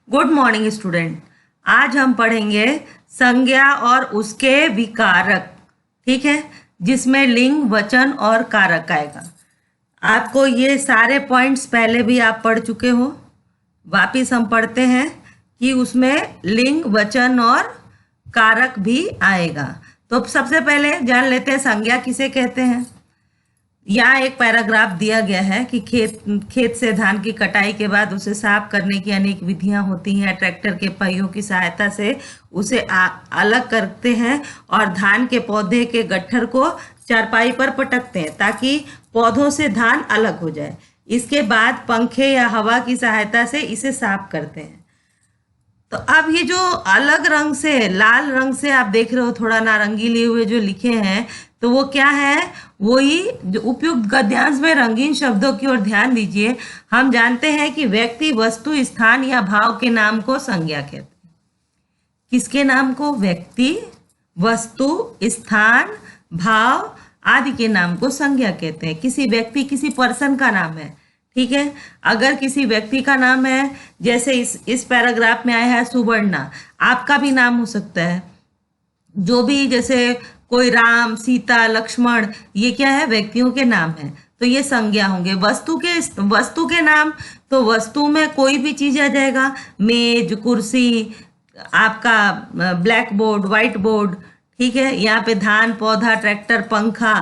Good morning student. आज हम पढ़ेंगे संज्ञा और उसके विकारक। ठीक है, जिसमें लिंग, वचन और कारक आएगा। आपको ये सारे पॉइंट्स पहले भी आप पढ़ चुके हो। वापिस हम पढ़ते हैं कि उसमें लिंग, वचन और कारक भी आएगा। तो सबसे पहले जान लेते हैं संज्ञा किसे कहते हैं। यहाँ एक पैराग्राफ दिया गया है कि खेत से धान की कटाई के बाद उसे साफ करने की अनेक विधियां होती हैं। ट्रैक्टर के पहियों की सहायता से उसे अलग करते हैं और धान के पौधे के गट्ठर को चारपाई पर पटकते हैं ताकि पौधों से धान अलग हो जाए। इसके बाद पंखे या हवा की सहायता से इसे साफ करते हैं। तो अब ये जो अलग रंग से, लाल रंग से आप देख रहे हो, थोड़ा नारंगी लिए हुए जो लिखे हैं, तो वो क्या है? वही जो उपयुक्त गद्यांश में रंगीन शब्दों की ओर ध्यान दीजिए। हम जानते हैं कि व्यक्ति, वस्तु, स्थान या भाव के नाम को संज्ञा कहते हैं। किसके नाम को? व्यक्ति, वस्तु, स्थान, भाव आदि के नाम को संज्ञा कहते हैं। किसी व्यक्ति, किसी पर्सन का नाम है। ठीक है, अगर किसी व्यक्ति का नाम है, जैसे इस पैराग्राफ में आया है सुवर्णा, आपका भी नाम हो सकता है। जो भी, जैसे कोई राम, सीता, लक्ष्मण, ये क्या है? व्यक्तियों के नाम है, तो ये संज्ञा होंगे। वस्तु के नाम, तो वस्तु में कोई भी चीज आ जाएगा। मेज, कुर्सी, आपका ब्लैक बोर्ड, व्हाइट बोर्ड। ठीक है, यहाँ पे धान, पौधा, ट्रैक्टर, पंखा,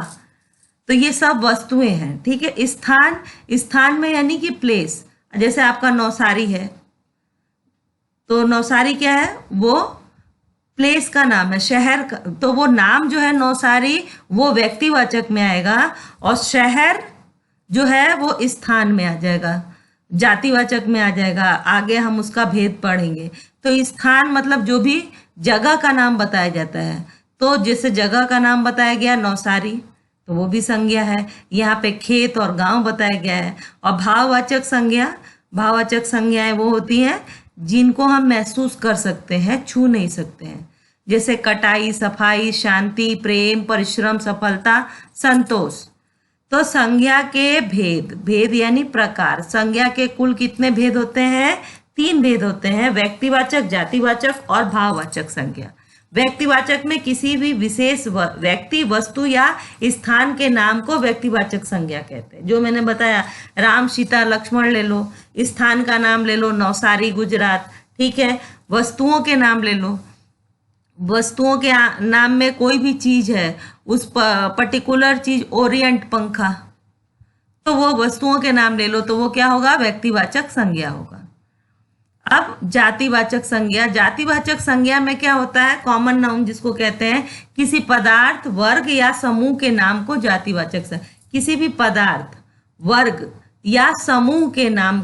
तो ये सब वस्तुएं हैं। ठीक है, स्थान में यानी कि प्लेस, जैसे आपका नौसारी है, तो नौसारी क्या है? वो प्लेस का नाम है, शहर का। तो वो नाम जो है नौसारी, वो व्यक्तिवाचक में आएगा, और शहर जो है वो स्थान में आ जाएगा, जातिवाचक में आ जाएगा। आगे हम उसका भेद पढ़ेंगे। तो स्थान मतलब जो भी जगह का नाम बताया जाता है, तो जैसे जगह का नाम बताया गया नौसारी, तो वो भी संज्ञा है। यहाँ पे खेत और गांव बताया गया है। और भाववाचक संज्ञाएं वो होती हैं जिनको हम महसूस कर सकते हैं, छू नहीं सकते हैं। जैसे कटाई, सफाई, शांति, प्रेम, परिश्रम, सफलता, संतोष। तो संज्ञा के भेद यानी प्रकार। संज्ञा के कुल कितने भेद होते हैं? 3 भेद होते हैं: व्यक्तिवाचक, जातिवाचक और भाववाचक संज्ञा। व्यक्तिवाचक में किसी भी विशेष व्यक्ति, वस्तु या स्थान के नाम को व्यक्तिवाचक संज्ञा कहते हैं। जो मैंने बताया, राम, सीता, लक्ष्मण ले लो, स्थान का नाम ले लो नौसारी, गुजरात। ठीक है, वस्तुओं के नाम ले लो, वस्तुओं के नाम में कोई भी चीज है, उस पर्टिकुलर चीज, ओरिएंट, पंखा, तो वो वस्तुओं के नाम ले लो, तो वो क्या होगा? व्यक्तिवाचक संज्ञा होगा। अब जातिवाचक संज्ञा। जातिवाचक संज्ञा में क्या होता है? कॉमन नाउन जिसको कहते हैं, किसी पदार्थ, वर्ग या समूह के नाम को जातिवाचक संज्ञा। किसी भी पदार्थ, वर्ग या समूह के नाम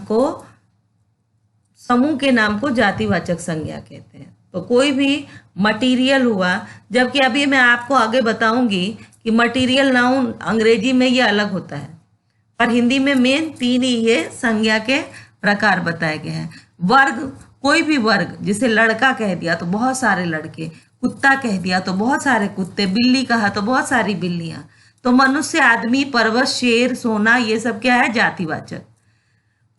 को जातिवाचक संज्ञा कहते हैं। तो कोई भी मटेरियल हुआ, जबकि अभी मैं आपको आगे बताऊंगी कि मटेरियल नाउन अंग्रेजी में ये अलग होता है, पर हिंदी में मेन 3 ही ये संज्ञा के प्रकार बताए गए हैं। वर्ग, कोई भी वर्ग, जिसे लड़का कह दिया तो बहुत सारे लड़के, कुत्ता कह दिया तो बहुत सारे कुत्ते, बिल्ली कहा तो बहुत सारी बिल्लियां। तो मनुष्य, आदमी, पर्वत, शेर, सोना, ये सब क्या है? जातिवाचक।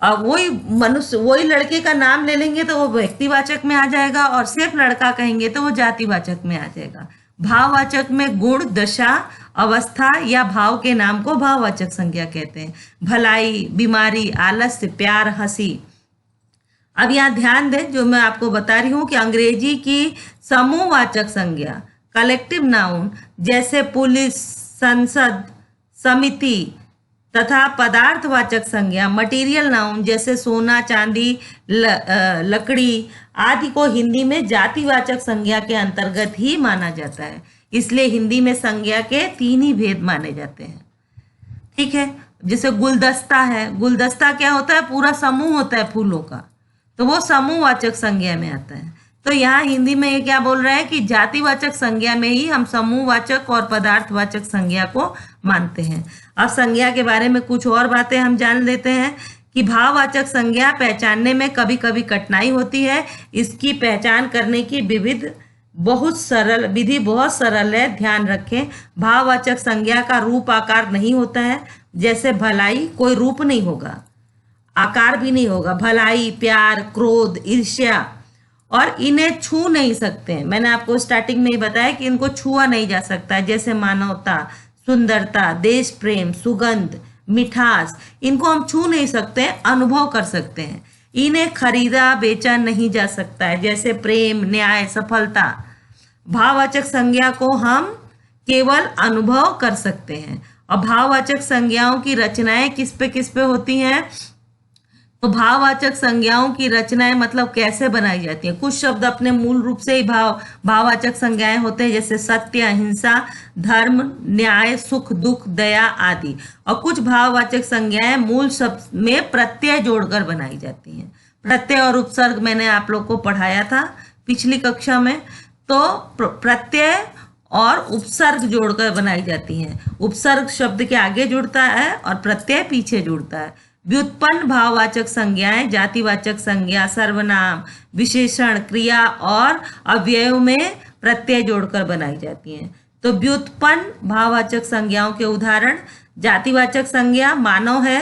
अब वही लड़के का नाम ले लेंगे तो वो व्यक्तिवाचक में आ जाएगा, और सिर्फ लड़का कहेंगे तो वो जातिवाचक में आ जाएगा। भाववाचक में गुण, दशा, अवस्था या भाव के नाम को भाववाचक संज्ञा कहते हैं। भलाई, बीमारी, आलस्य, प्यार, हंसी। अब यहाँ ध्यान दें, जो मैं आपको बता रही हूँ कि अंग्रेजी की समूहवाचक संज्ञा, कलेक्टिव नाउन, जैसे पुलिस, संसद, समिति, तथा पदार्थवाचक संज्ञा, मटेरियल नाउन, जैसे सोना, चांदी, लकड़ी आदि को हिंदी में जातिवाचक संज्ञा के अंतर्गत ही माना जाता है। इसलिए हिंदी में संज्ञा के 3 ही भेद माने जाते हैं। ठीक है, जैसे गुलदस्ता है। गुलदस्ता क्या होता है? पूरा समूह होता है फूलों का, तो वो समूहवाचक संज्ञा में आता है। तो यहाँ हिंदी में ये क्या बोल रहा है कि जातिवाचक संज्ञा में ही हम समूहवाचक और पदार्थवाचक संज्ञा को मानते हैं। अब संज्ञा के बारे में कुछ और बातें हम जान लेते हैं कि भाववाचक संज्ञा पहचानने में कभी कभी कठिनाई होती है। इसकी पहचान करने की विधि बहुत सरल है। ध्यान रखें, भाववाचक संज्ञा का रूप आकार नहीं होता है। जैसे भलाई, कोई रूप नहीं होगा। आकार भी नहीं होगा। भलाई, प्यार, क्रोध, ईर्ष्या, और इन्हें छू नहीं सकते हैं। मैंने आपको स्टार्टिंग में ही बताया कि इनको छुआ नहीं जा सकता, जैसे मानवता, सुंदरता, देश प्रेम, सुगंध, मिठास, इनको हम छू नहीं सकते हैं, अनुभव कर सकते हैं। इन्हें खरीदा बेचा नहीं जा सकता है, जैसे प्रेम, न्याय, सफलता। भाववाचक संज्ञा को हम केवल अनुभव कर सकते हैं। और भाववाचक संज्ञाओं की रचनाएं किस पे होती हैं? तो भाववाचक संज्ञाओं की रचनाएं मतलब कैसे बनाई जाती हैं? कुछ शब्द अपने मूल रूप से ही भाववाचक संज्ञाएं होते हैं, जैसे सत्य, अहिंसा, धर्म, न्याय, सुख, दुख, दया आदि। और कुछ भाववाचक संज्ञाएं मूल शब्द में प्रत्यय जोड़कर बनाई जाती हैं। प्रत्यय और उपसर्ग मैंने आप लोग को पढ़ाया था पिछली कक्षा में। तो प्रत्यय और उपसर्ग जोड़कर बनाई जाती हैं। उपसर्ग शब्द के आगे जुड़ता है और प्रत्यय पीछे जुड़ता है। व्युत्पन्न भाववाचक संज्ञाएं जातिवाचक संज्ञा, सर्वनाम, विशेषण, क्रिया और अव्ययों में प्रत्यय जोड़कर बनाई जाती हैं। तो व्युत्पन्न भाववाचक संज्ञाओं के उदाहरण: जातिवाचक संज्ञा मानव है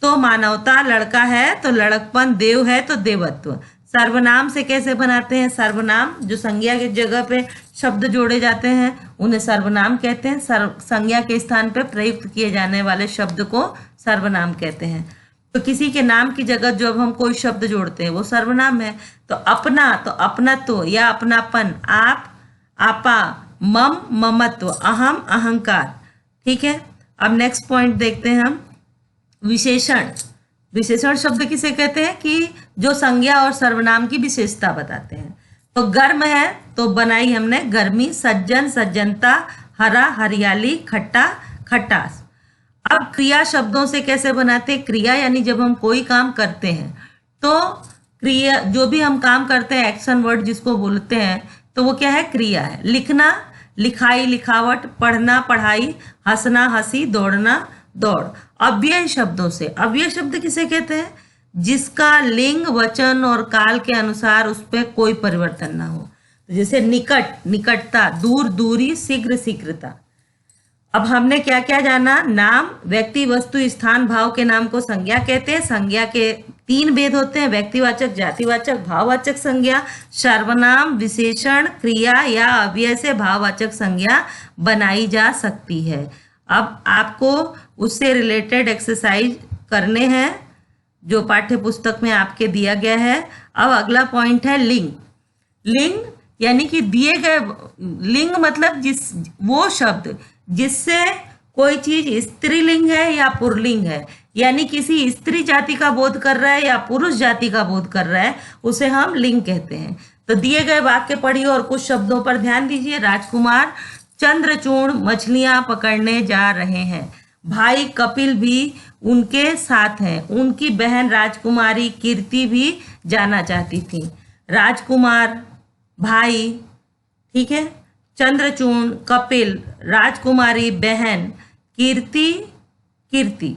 तो मानवता, लड़का है तो लड़कपन, देव है तो देवत्व। सर्वनाम से कैसे बनाते हैं? सर्वनाम जो संज्ञा की जगह पे शब्द जोड़े जाते हैं उन्हें सर्वनाम कहते हैं। संज्ञा के स्थान पे प्रयुक्त किए जाने वाले शब्द को सर्वनाम कहते हैं। तो किसी के नाम की जगह जब हम कोई शब्द जोड़ते हैं वो सर्वनाम है। तो अपना तो अपनत्व या अपनापन, आप, आपा, मम, ममत्व, अहम, अहंकार। ठीक है, अब नेक्स्ट पॉइंट देखते हैं हम, विशेषण। विशेषण शब्द किसे कहते हैं? कि जो संज्ञा और सर्वनाम की विशेषता बताते हैं। तो गर्म है तो बनाई हमने गर्मी, सज्जन, सज्जनता, हरा, हरियाली, खट्टा, खटास। अब क्रिया शब्दों से कैसे बनाते हैं? क्रिया यानी जब हम कोई काम करते हैं तो क्रिया, जो भी हम काम करते हैं, एक्शन वर्ड जिसको बोलते हैं, तो वो क्या है? क्रिया है। लिखना, लिखाई, लिखावट, पढ़ना, पढ़ाई, हंसना, हंसी, दौड़ना, दौड़। अव्यय शब्दों से, अव्यय शब्द किसे कहते हैं? जिसका लिंग, वचन और काल के अनुसार उस पर कोई परिवर्तन ना हो। जैसे निकट, निकटता, दूर, दूरी, शीघ्र, शीघ्रता। अब हमने क्या क्या जाना? नाम, व्यक्ति, वस्तु, स्थान, भाव के नाम को संज्ञा कहते हैं। संज्ञा के 3 भेद होते हैं: व्यक्तिवाचक, जातिवाचक, भाववाचक संज्ञा। सर्वनाम, विशेषण, क्रिया या अव्यय से भाववाचक संज्ञा बनाई जा सकती है। अब आपको उससे रिलेटेड एक्सरसाइज करने हैं जो पाठ्य पुस्तक में आपके दिया गया है। अब अगला पॉइंट है लिंग। लिंग यानी कि दिए गए, लिंग मतलब वो शब्द जिससे कोई चीज स्त्रीलिंग है या पुल्लिंग है, यानी किसी स्त्री जाति का बोध कर रहा है या पुरुष जाति का बोध कर रहा है, उसे हम लिंग कहते हैं। तो दिए गए वाक्य पढ़िए और कुछ शब्दों पर ध्यान दीजिए। राजकुमार चंद्रचूड़ मछलियां पकड़ने जा रहे हैं। भाई कपिल भी उनके साथ हैं। उनकी बहन राजकुमारी कीर्ति भी जाना चाहती थी। राजकुमार, भाई, ठीक है, चंद्रचूड़, कपिल, राजकुमारी, बहन, कीर्ति, कीर्ति।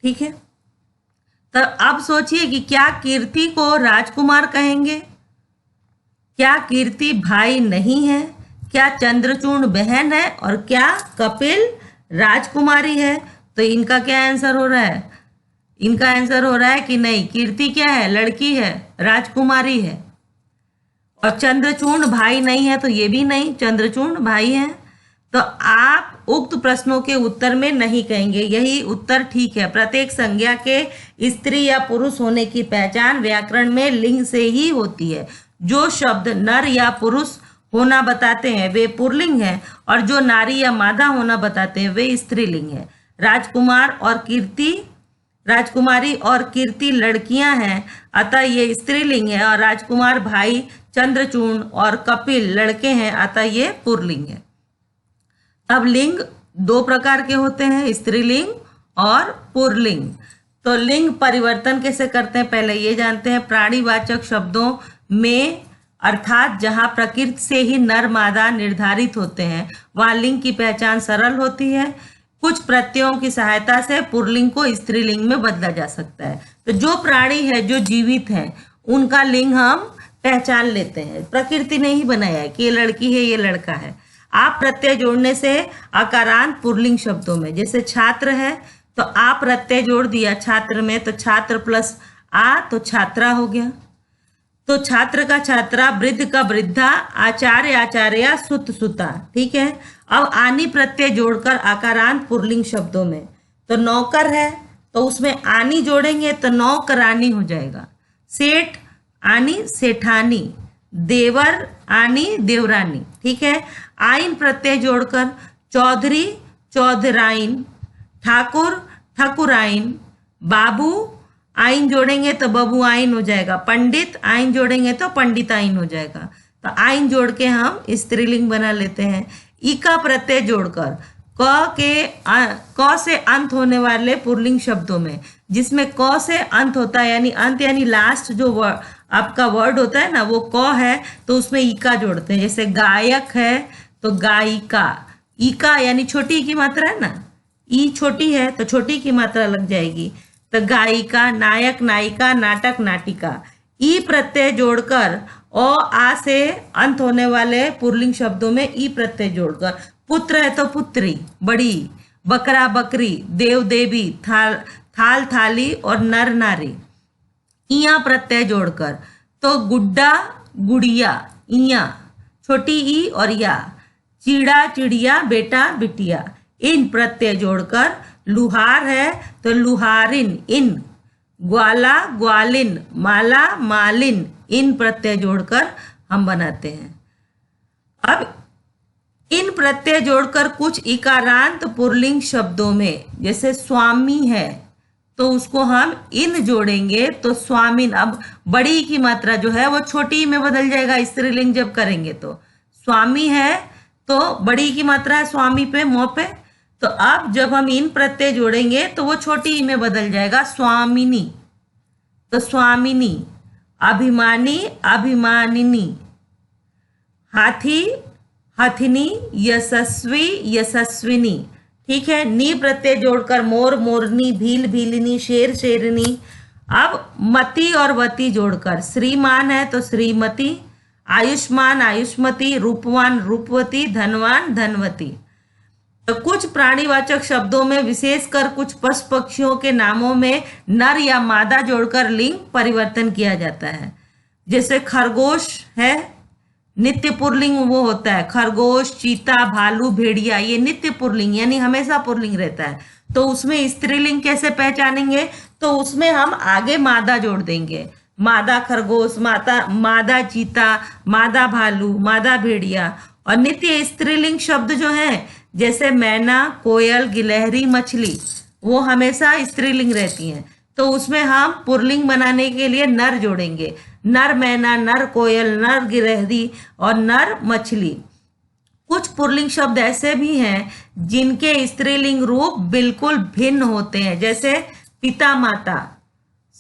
ठीक है, तो अब सोचिए कि क्या कीर्ति को राजकुमार कहेंगे? क्या कीर्ति भाई नहीं है? क्या चंद्रचूड़ बहन है? और क्या कपिल राजकुमारी है? तो इनका क्या आंसर हो रहा है? इनका आंसर हो रहा है कि नहीं, कीर्ति क्या है? लड़की है, राजकुमारी है। और चंद्रचूड़ भाई नहीं है, तो ये भी नहीं, चंद्रचूड़ भाई है। तो आप उक्त प्रश्नों के उत्तर में नहीं कहेंगे, यही उत्तर ठीक है। प्रत्येक संज्ञा के स्त्री या पुरुष होने की पहचान व्याकरण में लिंग से ही होती है। जो शब्द नर या पुरुष होना बताते हैं वे पुल्लिंग हैं, और जो नारी या मादा होना बताते हैं वे स्त्रीलिंग है। राजकुमार और कीर्ति, राजकुमारी और कीर्ति लड़कियां हैं, अतः ये स्त्रीलिंग है। और राजकुमार भाई, चंद्रचूड़ और कपिल लड़के हैं, अतः ये पुल्लिंग है। अब लिंग 2 प्रकार के होते हैं, स्त्रीलिंग और पुल्लिंग। तो लिंग परिवर्तन कैसे करते हैं पहले ये जानते हैं। प्राणीवाचक शब्दों में, अर्थात जहां प्रकृति से ही नर मादा निर्धारित होते हैं, वहां लिंग की पहचान सरल होती है। कुछ प्रत्ययों की सहायता से पुल्लिंग को स्त्रीलिंग में बदला जा सकता है। तो जो प्राणी है, जो जीवित है, उनका लिंग हम पहचान लेते हैं। प्रकृति ने ही बनाया है कि ये लड़की है, ये लड़का है। आप प्रत्यय जोड़ने से अकारांत पुल्लिंग शब्दों में, जैसे छात्र है तो आ प्रत्यय जोड़ दिया छात्र में, तो छात्र प्लस आ तो छात्रा हो गया। तो छात्र का छात्रा, वृद्ध का वृद्धा, आचार्य आचार्या, सुत सुता। ठीक है। अब आनी प्रत्यय जोड़कर आकारांत पुल्लिंग शब्दों में, तो नौकर है तो उसमें आनी जोड़ेंगे तो नौकरानी हो जाएगा। सेठ आनी सेठानी, देवर आनी देवरानी। ठीक है। आइन प्रत्यय जोड़कर चौधरी चौधराइन, ठाकुर ठाकुराइन, बाबू आइन जोड़ेंगे तो बबू आइन हो जाएगा, पंडित आइन जोड़ेंगे तो पंडित आइन हो जाएगा। तो आइन जोड़ के हम स्त्रीलिंग बना लेते हैं। ई का प्रत्यय जोड़कर क से अंत होने वाले पुल्लिंग शब्दों में, जिसमें क से अंत होता है, यानी अंत यानी लास्ट जो आपका वर्ड होता है ना वो क है, तो उसमें ईका जोड़ते हैं। जैसे गायक है तो गायिका, ईका यानी छोटी की मात्रा है ना, ई छोटी है तो छोटी की मात्रा लग जाएगी, तो गायिका, नायक नायिका, नाटक नाटिका। ई प्रत्यय जोड़कर ओ आ से अंत होने वाले पुल्लिंग शब्दों में ई प्रत्यय जोड़कर, पुत्र है तो पुत्री बड़ी, बकरा बकरी, देव देवी, थाल थाली और नर नारी। इया प्रत्यय जोड़कर, तो गुड्डा गुड़िया, इया छोटी ई और या, चिड़ा चिड़िया, बेटा बिटिया। इन प्रत्यय जोड़कर लुहार है तो लुहारिन, इन ग्वाला ग्वालिन, माला मालिन। इन प्रत्यय जोड़कर हम बनाते हैं। अब इन प्रत्यय जोड़कर कुछ इकारांत पुल्लिंग शब्दों में, जैसे स्वामी है तो उसको हम इन जोड़ेंगे तो स्वामिन। अब बड़ी की मात्रा जो है वो छोटी में बदल जाएगा स्त्रीलिंग जब करेंगे तो। स्वामी है तो बड़ी की मात्रा है स्वामी पे, मोह पे, तो अब जब हम इन प्रत्यय जोड़ेंगे तो वो छोटी ई में बदल जाएगा, स्वामिनी। तो स्वामिनी, अभिमानी अभिमानिनी, हाथी हथिनी, यशस्वी यशस्विनी। ठीक है। नी प्रत्यय जोड़कर मोर मोरनी, भील भीलिनी, शेर शेरनी। अब मति और वती जोड़कर, श्रीमान है तो श्रीमती, आयुष्मान आयुष्मती, रूपवान रूपवती, धनवान धनवती। तो कुछ प्राणीवाचक शब्दों में, विशेषकर कुछ पशु पक्षियों के नामों में नर या मादा जोड़कर लिंग परिवर्तन किया जाता है। जैसे खरगोश है, नित्य पुल्लिंग वो होता है, खरगोश, चीता, भालू, भेड़िया, ये नित्य पुल्लिंग यानी हमेशा पुल्लिंग रहता है। तो उसमें स्त्रीलिंग कैसे पहचानेंगे, तो उसमें हम आगे मादा जोड़ देंगे, मादा खरगोश, मादा चीता, मादा भालू, मादा भेड़िया। और नित्य स्त्रीलिंग शब्द जो है, जैसे मैना, कोयल, गिलहरी, मछली, वो हमेशा स्त्रीलिंग रहती हैं, तो उसमें हम पुल्लिंग बनाने के लिए नर जोड़ेंगे, नर मैना, नर कोयल, नर गिलहरी और नर मछली। कुछ पुल्लिंग शब्द ऐसे भी हैं जिनके स्त्रीलिंग रूप बिल्कुल भिन्न होते हैं, जैसे पिता माता,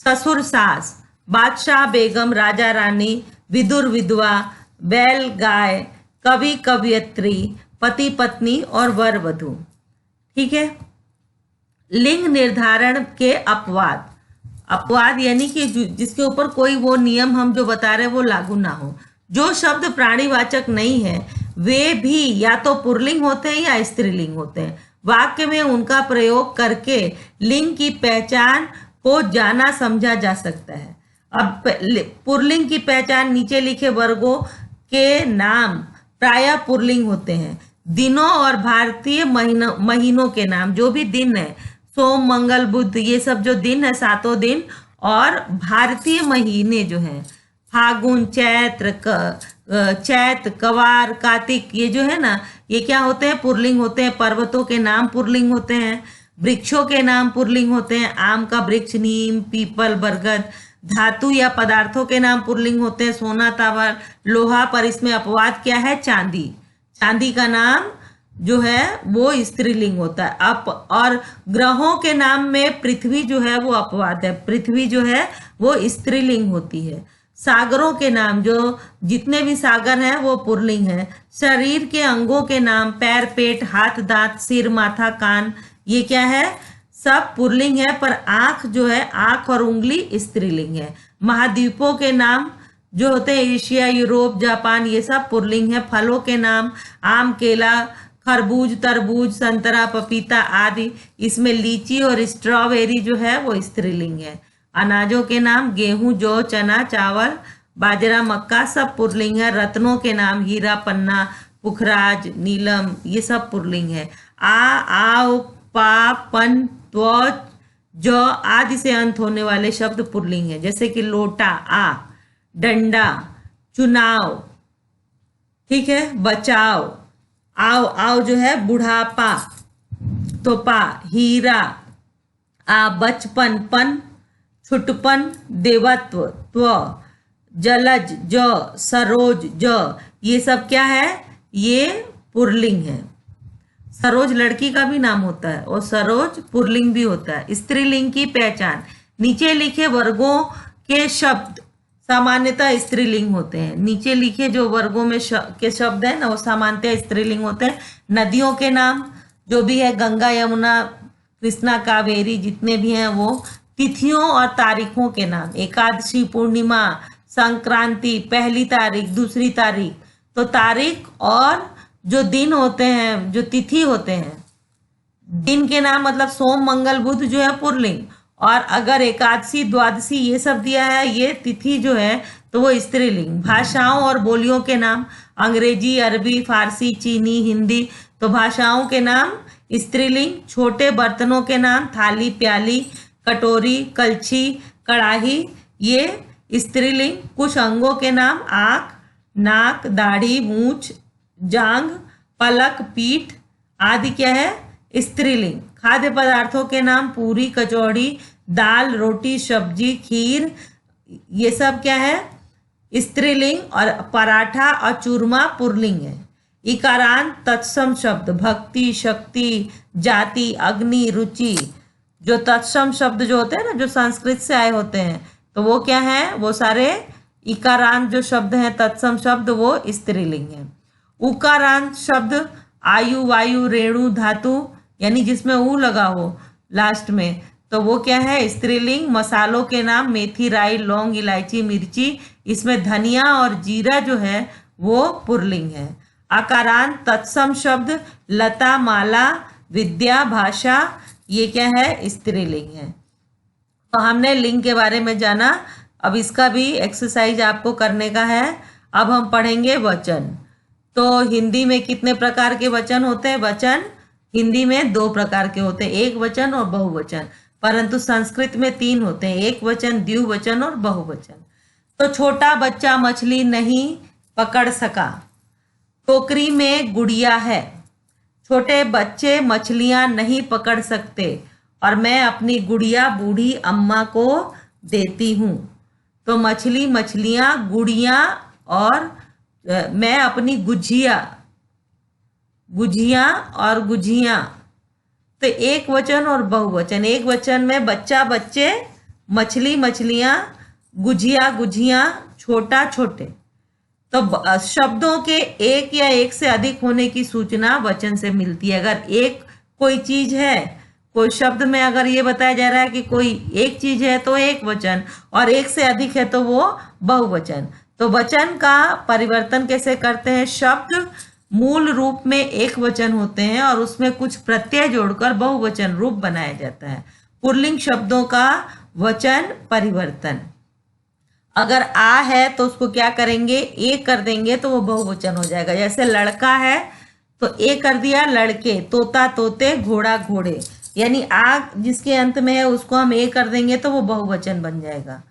ससुर सास, बादशाह बेगम, राजा रानी, विदुर विधवा, बैल गाय, कवि कवयित्री, पति पत्नी और वर वधू। ठीक है। लिंग निर्धारण के अपवाद, अपवाद यानी कि जिसके ऊपर कोई वो नियम हम जो बता रहे हैं वो लागू ना हो। जो शब्द प्राणीवाचक नहीं है वे भी या तो पुल्लिंग होते हैं या स्त्रीलिंग होते हैं। वाक्य में उनका प्रयोग करके लिंग की पहचान को जाना समझा जा सकता है। अब पुल्लिंग की पहचान, नीचे लिखे वर्गों के नाम प्रायः पुल्लिंग होते हैं। दिनों और भारतीय महीनों के नाम, जो भी दिन है, सोम मंगल बुध, ये सब जो दिन है, 7 दिन, और भारतीय महीने जो हैं, फागुन, चैत, कवार, कार्तिक, ये जो है ना, ये क्या होते हैं, पुल्लिंग होते हैं। पर्वतों के नाम पुल्लिंग होते हैं, वृक्षों के नाम पुल्लिंग होते हैं, आम का वृक्ष, नीम, पीपल, बरगद। धातु या पदार्थों के नाम पुल्लिंग होते हैं, सोना, तांबा, लोहा। पर इसमें अपवाद क्या है, चांदी। चांदी का नाम जो है वो स्त्रीलिंग होता है। और ग्रहों के नाम में पृथ्वी जो है वो अपवाद है, पृथ्वी जो है वो स्त्रीलिंग होती है। सागरों के नाम, जो जितने भी सागर हैं वो पुल्लिंग है। शरीर के अंगों के नाम, पैर, पेट, हाथ, दांत, सिर, माथा, कान, ये क्या है, सब पुल्लिंग है। पर आंख जो है, आंख और उंगली स्त्रीलिंग है। महाद्वीपों के नाम जो होते हैं, एशिया, यूरोप, जापान, ये सब पुल्लिंग है। फलों के नाम, आम, केला, खरबूज, तरबूज, संतरा, पपीता आदि। इसमें लीची और स्ट्रॉबेरी जो है वो स्त्रीलिंग है। अनाजों के नाम गेहूं, जौ, चना, चावल, बाजरा, मक्का सब पुल्लिंग है। रत्नों के नाम हीरा, पन्ना, पुखराज, नीलम, ये सब पुल्लिंग है। आओ, पा, पन, त्व, ज आदि से अंत होने वाले शब्द पुल्लिंग है। जैसे कि लोटा आ, डंडा, चुनाव, ठीक है, बचाओ, आओ, आओ जो है बुढ़ापा, तो पा, हीरा, आ, बचपन, पन, छुटपन, देवत्व, त्व, जलज, ज, सरोज, ज, ये सब क्या है, ये पुल्लिंग है। सरोज लड़की का भी नाम होता है और सरोज पुल्लिंग भी होता है। स्त्रीलिंग की पहचान, नीचे लिखे वर्गों के शब्द सामान्यतः स्त्रीलिंग होते हैं। नीचे लिखे जो वर्गों में के शब्द हैं ना वो सामान्यतः स्त्रीलिंग होते हैं। नदियों के नाम जो भी है, गंगा, यमुना, कृष्णा, कावेरी, जितने भी हैं वो। तिथियों और तारीखों के नाम, एकादशी, पूर्णिमा, संक्रांति, पहली तारीख, दूसरी तारीख। तो तारीख और जो दिन होते हैं, जो तिथि होते हैं, दिन के नाम मतलब सोम, मंगल, बुध जो है पुल्लिंग। और अगर एकादशी, द्वादशी ये सब दिया है, ये तिथि जो है तो वो स्त्रीलिंग। भाषाओं और बोलियों के नाम, अंग्रेजी, अरबी, फारसी, चीनी, हिंदी, तो भाषाओं के नाम स्त्रीलिंग। छोटे बर्तनों के नाम, थाली, प्याली, कटोरी, कलछी, कड़ाही, ये स्त्रीलिंग। कुछ अंगों के नाम, आँख, नाक, दाढ़ी, मूछ, जांघ, पलक, पीठ आदि क्या है, स्त्रीलिंग। खाद्य पदार्थों के नाम, पूरी, कचौड़ी, दाल, रोटी, सब्जी, खीर, ये सब क्या है, स्त्रीलिंग। और पराठा और चूरमा पुल्लिंग है। इकारांत तत्सम शब्द, भक्ति, शक्ति, जाति, अग्नि, रुचि, जो तत्सम शब्द जो होते हैं ना, जो संस्कृत से आए होते हैं, तो वो क्या है, वो सारे इकारांत जो शब्द हैं, तत्सम शब्द, वो स्त्रीलिंग है। उकारांत शब्द, आयु, वायु, रेणु, धातु, यानी जिसमें ऊ लगा हो लास्ट में, तो वो क्या है, स्त्रीलिंग। मसालों के नाम, मेथी, राई, लौंग, इलायची, मिर्ची, इसमें धनिया और जीरा जो है वो पुल्लिंग है। आकारांत तत्सम शब्द, लता, माला, विद्या, भाषा, ये क्या है, स्त्रीलिंग है। तो हमने लिंग के बारे में जाना। अब इसका भी एक्सरसाइज आपको करने का है। अब हम पढ़ेंगे वचन। तो हिंदी में कितने प्रकार के वचन होते हैं? वचन हिंदी में 2 प्रकार के होते हैं, एक वचन और बहुवचन। परंतु संस्कृत में 3 होते हैं, एक वचन, द्विवचन और बहुवचन। तो छोटा बच्चा मछली नहीं पकड़ सका, टोकरी में गुड़िया है। छोटे बच्चे मछलियां नहीं पकड़ सकते और मैं अपनी गुड़िया बूढ़ी अम्मा को देती हूँ। तो मछली, मछलियां, गुड़िया और मैं अपनी गुझिया, गुझिया और गुझिया। तो एक वचन और बहुवचन। एक वचन में बच्चा, बच्चे, मछली, मछलियां, गुझिया, गुझिया, छोटा, छोटे। तो शब्दों के एक या एक से अधिक होने की सूचना वचन से मिलती है। अगर एक कोई चीज है, कोई शब्द में अगर ये बताया जा रहा है कि कोई एक चीज है तो एक वचन, और एक से अधिक है तो वो बहुवचन। तो वचन का परिवर्तन कैसे करते हैं? शब्द मूल रूप में एक वचन होते हैं और उसमें कुछ प्रत्यय जोड़कर बहुवचन रूप बनाया जाता है। पुल्लिंग शब्दों का वचन परिवर्तन। अगर आ है तो उसको क्या करेंगे? ए कर देंगे तो वो बहुवचन हो जाएगा। जैसे लड़का है तो ए कर दिया लड़के, तोता तोते, घोड़ा घोड़े। यानी आ जिसके अंत में है उसको हम ए कर देंगे तो वो बहुवचन बन जाएगा।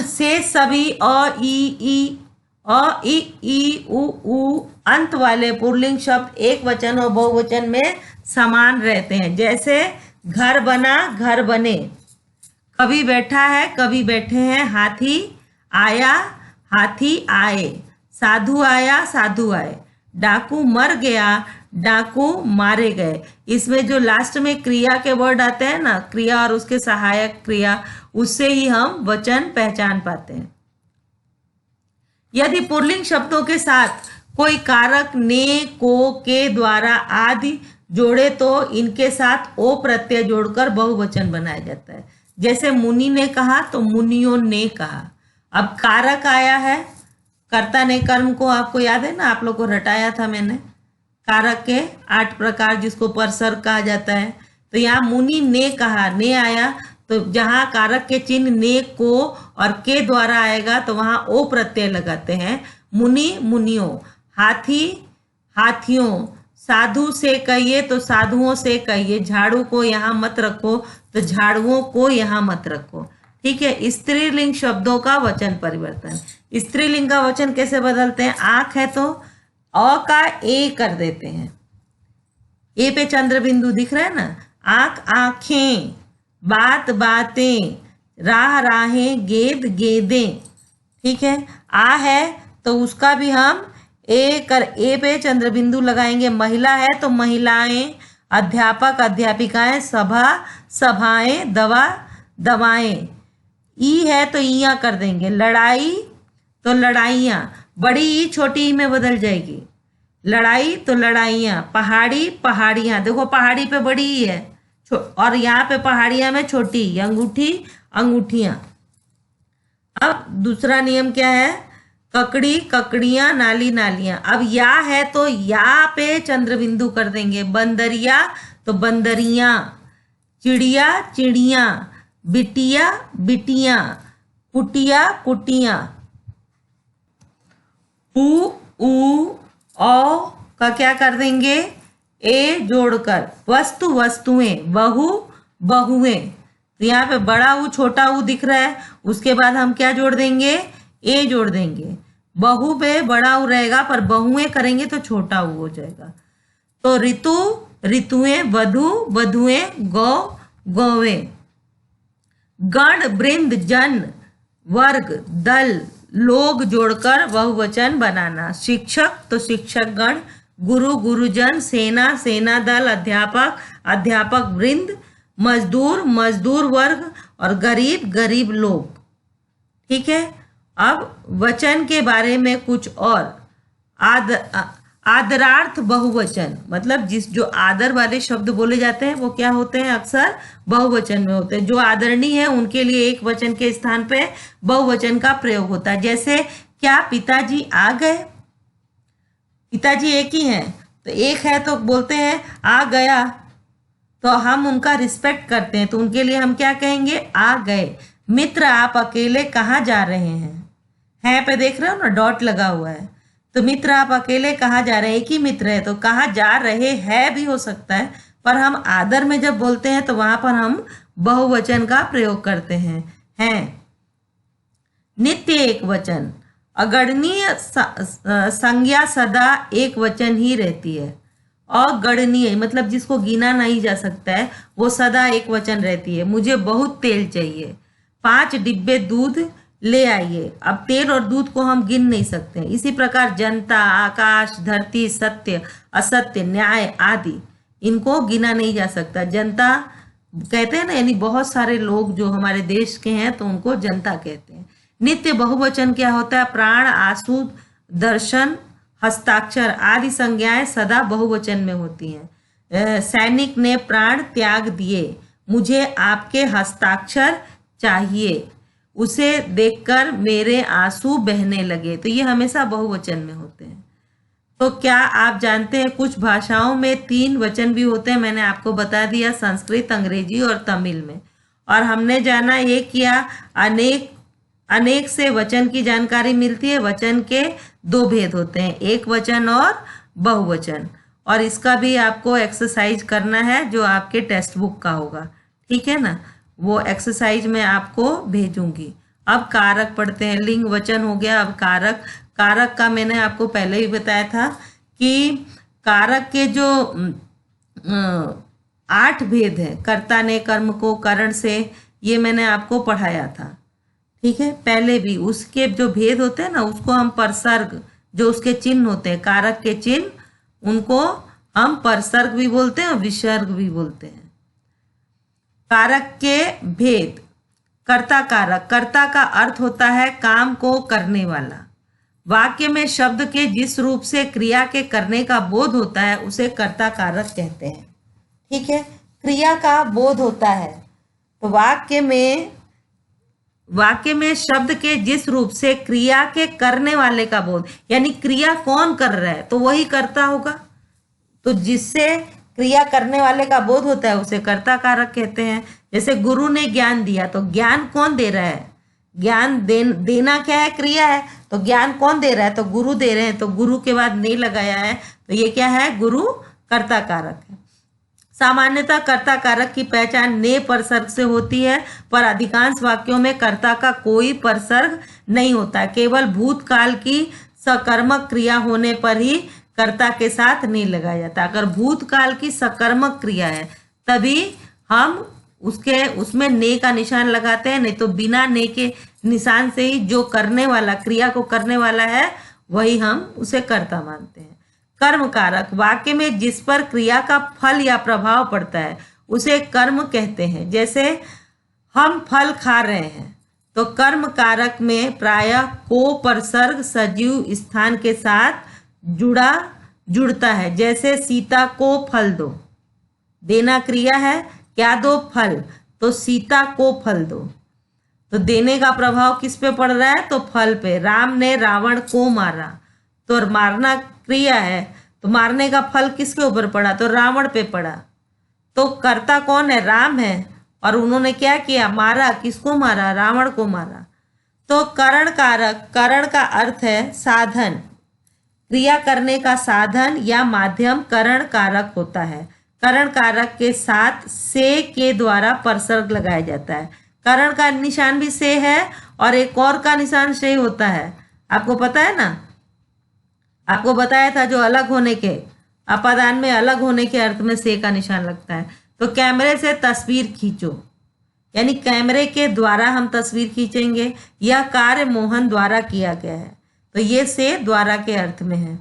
से सभी अ ई उ अंत वाले पुल्लिंग शब्द एक वचन और बहुवचन में समान रहते हैं। जैसे घर बना, घर बने। कभी बैठा है, कभी बैठे हैं। हाथी आया, हाथी आए। साधु आया, साधु आए। डाकू मर गया, डाकू मारे गए। इसमें जो लास्ट में क्रिया के वर्ड आते हैं ना, क्रिया और उसके सहायक क्रिया, उससे ही हम वचन पहचान पाते हैं। यदि पुल्लिंग शब्दों के साथ कोई कारक ने, को, के द्वारा आदि जोड़े तो इनके साथ ओ प्रत्यय जोड़कर बहुवचन बनाया जाता है। जैसे मुनि ने कहा तो मुनियों ने कहा। अब कारक आया है, कर्ता ने कर्म को, आपको याद है ना, आप लोग को रटाया था मैंने। कारक के 8 प्रकार जिसको परसर्ग कहा जाता है। तो यहाँ मुनि ने कहा, ने आया तो जहां कारक के चिन्ह ने को और के द्वारा आएगा तो वहां ओ प्रत्यय लगाते हैं। मुनि मुनियों, हाथी हाथियों, साधु से कहिए तो साधुओं से कहिए, झाड़ू को यहाँ मत रखो तो झाड़ुओं को यहाँ मत रखो। ठीक है। स्त्रीलिंग शब्दों का वचन परिवर्तन। स्त्रीलिंग का वचन कैसे बदलते हैं? आंख है तो अ का ए कर देते हैं। ए पे चंद्र बिंदु दिख रहा है ना। आंख आंखें, बात बातें, राह राहें, गेंद गेंदें। ठीक है। आ है तो उसका भी हम ए पे चंद्र बिंदु लगाएंगे। महिला है तो महिलाएं, अध्यापक अध्यापिकाएं, सभा सभाएं, दवा दवाएं। ई है तो ईया कर देंगे। लड़ाई तो लड़ाइयाँ, बड़ी ई छोटी ई में बदल जाएगी। लड़ाई तो लड़ाइयाँ। पहाड़ी पहाड़ियाँ, देखो पहाड़ी पे बड़ी ई है और यहाँ पे पहाड़ियाँ में छोटी ई। अंगूठी अंगूठियाँ। अब दूसरा नियम क्या है? ककड़ी ककड़ियाँ, नाली नालियाँ। अब या है तो या पे चंद्र बिंदु कर देंगे। बंदरिया तो बंदरियाँ, चिड़िया चिड़ियाँ, बिटिया बिटियाँ, कुटिया कुटियाँ। ऊ ऊ औ का क्या कर देंगे? ए जोड़कर। वस्तु वस्तुएं, बहु बहुएं। तो यहाँ पे बड़ा ऊ छोटा ऊ दिख रहा है, उसके बाद हम क्या जोड़ देंगे? ए जोड़ देंगे। बहु पे बड़ा ऊ रहेगा पर बहुएं करेंगे तो छोटा ऊ हो जाएगा। तो ऋतु ऋतुएं, वधु वधुएं, गौ गौवें। गण वृंद, जन वर्ग, दल, लोग जोड़कर बहुवचन बनाना। शिक्षक तो शिक्षक गण, गुरु गुरुजन, सेना सेना दल, अध्यापक अध्यापक वृंद, मजदूर मजदूर वर्ग और गरीब गरीब लोग। ठीक है। अब वचन के बारे में कुछ और। आदरार्थ बहुवचन, मतलब जो आदर वाले शब्द बोले जाते हैं वो क्या होते हैं? अक्सर बहुवचन में होते हैं। जो आदरणीय है उनके लिए एक वचन के स्थान पे बहुवचन का प्रयोग होता है। जैसे क्या पिताजी आ गए? पिताजी एक ही हैं तो एक है तो बोलते हैं आ गया, तो हम उनका रिस्पेक्ट करते हैं तो उनके लिए हम क्या कहेंगे? आ गए। मित्र आप अकेले कहाँ जा रहे हैं? है पे देख रहे हो ना, डॉट लगा हुआ है। तो मित्र आप अकेले कहाँ जा रहे हैं? एक ही मित्र है तो कहाँ जा रहे हैं भी हो सकता है, पर हम आदर में जब बोलते हैं तो वहां पर हम बहुवचन का प्रयोग करते हैं। नित्य एक वचन। अगणनीय संज्ञा सदा एक वचन ही रहती है। अगणनीय मतलब जिसको गिना नहीं जा सकता है वो सदा एक वचन रहती है। मुझे बहुत तेल चाहिए, 5 डिब्बे दूध ले आइए। अब तेल और दूध को हम गिन नहीं सकते। इसी प्रकार जनता, आकाश, धरती, सत्य असत्य, न्याय आदि, इनको गिना नहीं जा सकता। जनता कहते हैं ना, यानी बहुत सारे लोग जो हमारे देश के हैं तो उनको जनता कहते हैं। नित्य बहुवचन क्या होता है? प्राण, आंसू, दर्शन, हस्ताक्षर आदि संज्ञाएं सदा बहुवचन में होती हैं। सैनिक ने प्राण त्याग दिए, मुझे आपके हस्ताक्षर चाहिए, उसे देखकर मेरे आंसू बहने लगे। तो ये हमेशा बहुवचन में होते हैं। तो क्या आप जानते हैं कुछ भाषाओं में 3 वचन भी होते हैं? मैंने आपको बता दिया, संस्कृत, अंग्रेजी और तमिल में। और हमने जाना ये किया अनेक से वचन की जानकारी मिलती है। वचन के 2 भेद होते हैं, एक वचन और बहुवचन। और इसका भी आपको एक्सरसाइज करना है जो आपके टेक्स्ट बुक का होगा। ठीक है ना, वो एक्सरसाइज मैं आपको भेजूंगी। अब कारक पढ़ते हैं। लिंग वचन हो गया। अब कारक। कारक का मैंने आपको पहले ही बताया था कि कारक के जो 8 भेद हैं। कर्ता ने कर्म को करण से, ये मैंने आपको पढ़ाया था। ठीक है, पहले भी। उसके जो भेद होते हैं ना, उसको हम परसर्ग, जो उसके चिन्ह होते हैं कारक के चिन्ह, उनको हम परसर्ग भी बोलते हैं और विसर्ग भी बोलते हैं। कारक के भेद। कर्ता कारक। कर्ता का अर्थ होता है काम को करने वाला। वाक्य में शब्द के जिस रूप से क्रिया के करने का बोध होता है उसे कर्ता कारक कहते हैं। ठीक है, क्रिया का बोध होता है तो वाक्य में शब्द के जिस रूप से क्रिया के करने वाले का बोध, यानी क्रिया कौन कर रहा है तो वही कर्ता होगा। तो जिससे क्रिया करने वाले का बोध होता है उसे कर्ता कारक कहते हैं। जैसे गुरु ने ज्ञान दिया, तो ज्ञान कौन दे रहा है? ज्ञान देना क्या है? क्रिया है। तो ज्ञान कौन दे रहा है? तो गुरु दे रहे हैं। तो गुरु के बाद ने लगाया है, तो ये क्या है? गुरु कर्ता कारक है। सामान्यतः कर्ता कारक की पहचान ने परसर्ग से होती है, पर अधिकांश वाक्यों में कर्ता का कोई परसर्ग नहीं होता है। केवल भूतकाल की सकर्मक क्रिया होने पर ही कर्ता के साथ ने लगाया जाता है। अगर भूतकाल की सकर्मक क्रिया है तभी हम उसमें ने का निशान लगाते हैं, नहीं तो बिना ने के निशान से ही जो करने वाला, क्रिया को करने वाला है, वही हम उसे कर्ता मानते हैं। कर्म कारक, वाक्य में जिस पर क्रिया का फल या प्रभाव पड़ता है उसे कर्म कहते हैं। जैसे हम फल खा रहे हैं, तो कर्म कारक में प्रायः को परसर्ग सजीव स्थान के साथ जुड़ता है। जैसे सीता को फल दो, देना क्रिया है, क्या दो? फल। तो सीता को फल दो, तो देने का प्रभाव किस पे पड़ रहा है? तो फल पे। राम ने रावण को मारा, तो मारना क्रिया है, तो मारने का फल किसके ऊपर पड़ा? तो रावण पे पड़ा। तो कर्ता कौन है? राम है। और उन्होंने क्या किया? मारा। किसको मारा? रावण को मारा। तो करण कारक, करण का अर्थ है साधन, क्रिया करने का साधन या माध्यम करण कारक होता है। करण कारक के साथ से के द्वारा परसर्ग लगाया जाता है। करण का निशान भी से है और एक और का निशान से होता है। आपको पता है ना, आपको बताया था जो अलग होने के, अपादान में अलग होने के अर्थ में से का निशान लगता है। तो कैमरे से तस्वीर खींचो, यानी कैमरे के द्वारा हम तस्वीर खींचेंगे। यह कार्य मोहन द्वारा किया गया है, तो ये से द्वारा के अर्थ में है।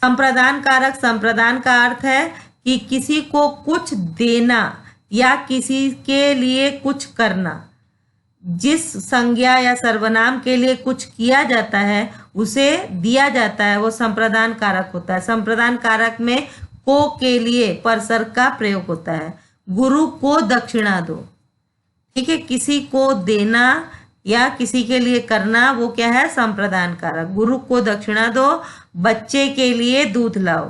संप्रदान कारक, संप्रदान का अर्थ है कि किसी को कुछ देना या किसी के लिए कुछ करना। जिस संज्ञा या सर्वनाम के लिए कुछ किया जाता है उसे दिया जाता है, वो संप्रदान कारक होता है। संप्रदान कारक में को के लिए परसर्ग का प्रयोग होता है। गुरु को दक्षिणा दो, ठीक है, किसी को देना या किसी के लिए करना, वो क्या है? संप्रदान कारक। गुरु को दक्षिणा दो, बच्चे के लिए दूध लाओ,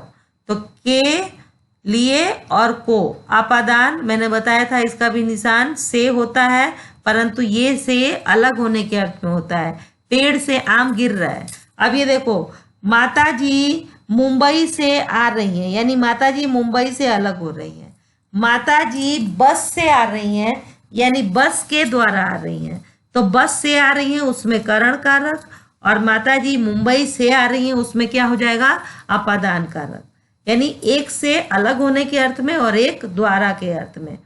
तो के लिए और को आपादान मैंने बताया था, इसका भी निशान से होता है, परंतु ये से अलग होने के अर्थ में होता है। पेड़ से आम गिर रहा है। अब ये देखो, माताजी मुंबई से आ रही हैं, यानी माताजी मुंबई से अलग हो रही हैं। माताजी बस से आ रही हैं, यानी बस के द्वारा आ रही हैं। तो बस से आ रही हैं उसमें करण कारक, और माताजी मुंबई से आ रही हैं उसमें क्या हो जाएगा? अपादान कारक। यानी एक से अलग होने के अर्थ में और एक द्वारा के अर्थ में,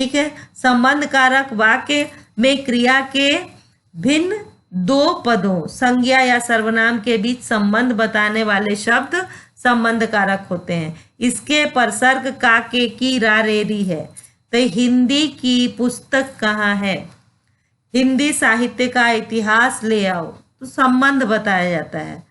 ठीक है। संबंध कारक, वाक्य में क्रिया के भिन्न दो पदों, संज्ञा या सर्वनाम के बीच संबंध बताने वाले शब्द संबंध कारक होते हैं। इसके परसर्ग का, के, की, रा, रे, री है। तो हिंदी की पुस्तक कहाँ है? हिंदी साहित्य का इतिहास ले आओ, तो संबंध बताया जाता है,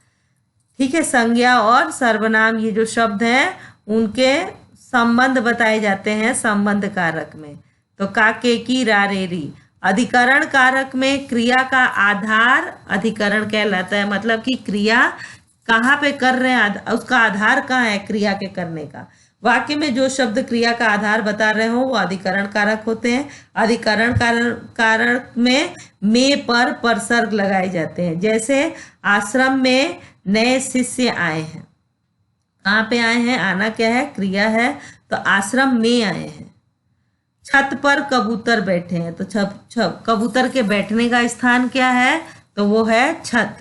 ठीक है। संज्ञा और सर्वनाम ये जो शब्द हैं उनके संबंध बताए जाते हैं संबंध कारक में। तो का, के, की, रा, रे, री। अधिकरण कारक में क्रिया का आधार अधिकरण कहलाता है, मतलब कि क्रिया कहाँ पे कर रहे हैं, उसका आधार कहाँ है क्रिया के करने का। वाक्य में जो शब्द क्रिया का आधार बता रहे हो वो अधिकरण कारक होते हैं। अधिकरण कारक में पर परसर्ग लगाए जाते हैं। जैसे आश्रम में नए शिष्य आए हैं, कहाँ पे आए हैं? आना क्या है? क्रिया है, तो आश्रम में आए हैं। छत पर कबूतर बैठे हैं, तो कबूतर के बैठने का स्थान क्या है? तो वो है छत,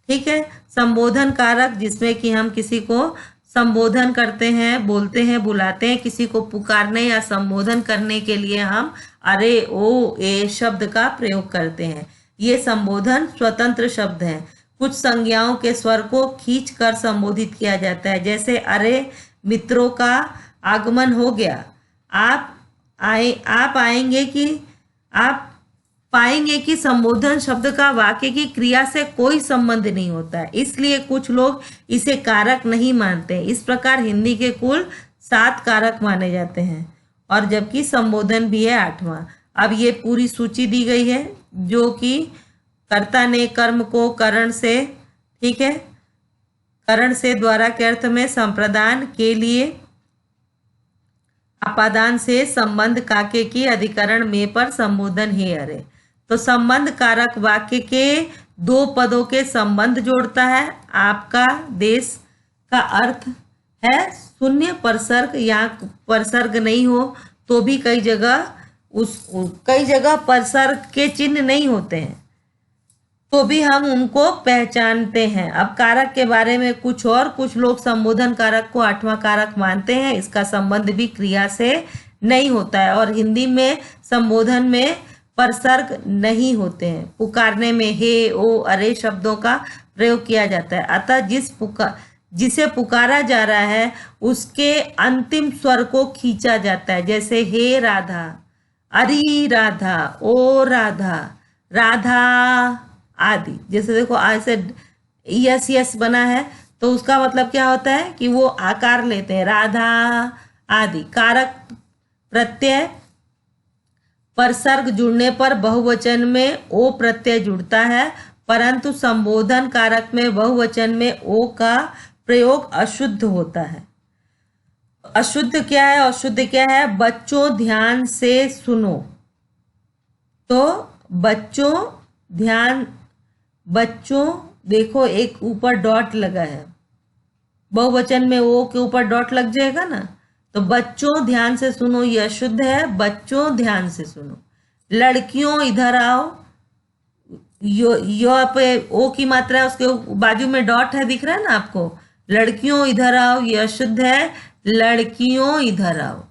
ठीक है। संबोधन कारक, जिसमें कि हम किसी को संबोधन करते हैं, बोलते हैं, बुलाते हैं। किसी को पुकारने या संबोधन करने के लिए हम अरे, ओ, ए शब्द का प्रयोग करते हैं। ये संबोधन स्वतंत्र शब्द हैं। कुछ संज्ञाओं के स्वर को खींचकर संबोधित किया जाता है। जैसे अरे मित्रों का आगमन हो गया, आप आएंगे कि, आप पाएंगे कि संबोधन शब्द का वाक्य की क्रिया से कोई संबंध नहीं होता है, इसलिए कुछ लोग इसे कारक नहीं मानते। इस प्रकार हिंदी के कुल 7 कारक माने जाते हैं, और जबकि संबोधन भी है 8वां। अब ये पूरी सूची दी गई है, जो कि कर्ता ने कर्म को करण से, ठीक है, करण से द्वारा के अर्थ में संप्रदान के लिए अपादान से संबंध काके की अधिकरण में पर संबोधन है अरे। तो संबंध कारक वाक्य के दो पदों के संबंध जोड़ता है। आपका देश का अर्थ है शून्य परसर्ग, यहाँ परसर्ग नहीं हो तो भी कई जगह परसर्ग के चिन्ह नहीं होते हैं, तो भी हम उनको पहचानते हैं। अब कारक के बारे में कुछ लोग संबोधन कारक को आठवां कारक मानते हैं। इसका संबंध भी क्रिया से नहीं होता है और हिंदी में संबोधन में परसर्ग नहीं होते हैं। पुकारने में हे, ओ, अरे शब्दों का प्रयोग किया जाता है। अतः जिसे पुकारा जा रहा है उसके अंतिम स्वर को खींचा जाता है। जैसे हे राधा, अरे राधा, ओ राधा, राधा आदि। जैसे देखो ऐसे यस यस बना है तो उसका मतलब क्या होता है कि वो आकार लेते हैं, राधा आदि। कारक प्रत्यय परसर्ग जुड़ने पर बहुवचन में ओ प्रत्यय जुड़ता है, परंतु संबोधन कारक में बहुवचन में ओ का प्रयोग अशुद्ध होता है। अशुद्ध क्या है? अशुद्ध क्या है? बच्चों ध्यान से सुनो। तो बच्चों देखो एक ऊपर डॉट लगा है, बहुवचन में ओ के ऊपर डॉट लग जाएगा ना, तो बच्चों ध्यान से सुनो ये अशुद्ध है। बच्चों ध्यान से सुनो। लड़कियों इधर आओ, यो पे ओ की मात्रा है, उसके बाजू में डॉट है, दिख रहा है ना आपको। लड़कियों इधर आओ ये अशुद्ध है। लड़कियों इधर आओ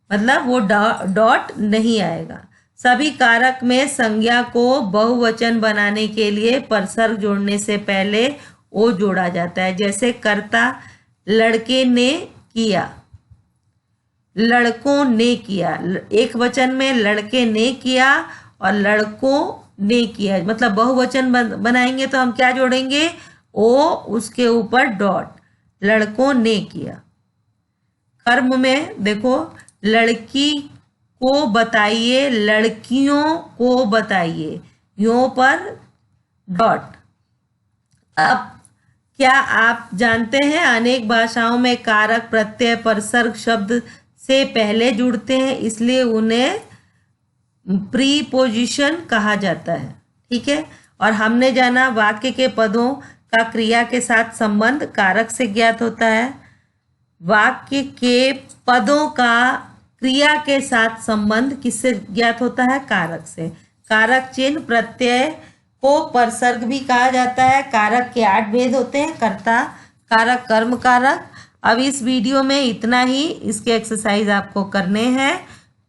मतलब वो डॉट नहीं आएगा। सभी कारक में संज्ञा को बहुवचन बनाने के लिए परसर्ग जोड़ने से पहले ओ जोड़ा जाता है। जैसे कर्ता लड़के ने किया, लड़कों ने किया। एक वचन में लड़के ने किया और लड़कों ने किया, मतलब बहुवचन बनाएंगे तो हम क्या जोड़ेंगे? ओ, उसके ऊपर डॉट, लड़कों ने किया। कर्म में देखो लड़की को बताइए, लड़कियों को बताइए, यो पर डॉट। अब क्या आप जानते हैं अनेक भाषाओं में कारक प्रत्यय परसर्ग शब्द से पहले जुड़ते हैं, इसलिए उन्हें प्रीपोजिशन कहा जाता है। ठीक है। और हमने जाना वाक्य के पदों का क्रिया के साथ संबंध कारक से ज्ञात होता है। वाक्य के पदों का क्रिया के साथ संबंध किससे ज्ञात होता है? कारक से। कारक चिन्ह प्रत्यय को परसर्ग भी कहा जाता है। कारक के 8 भेद होते हैं, कर्ता कारक, कर्म कारक। अब इस वीडियो में इतना ही। इसके एक्सरसाइज आपको करने हैं।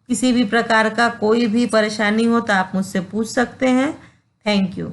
किसी भी प्रकार का कोई भी परेशानी हो तो आप मुझसे पूछ सकते हैं। Thank you.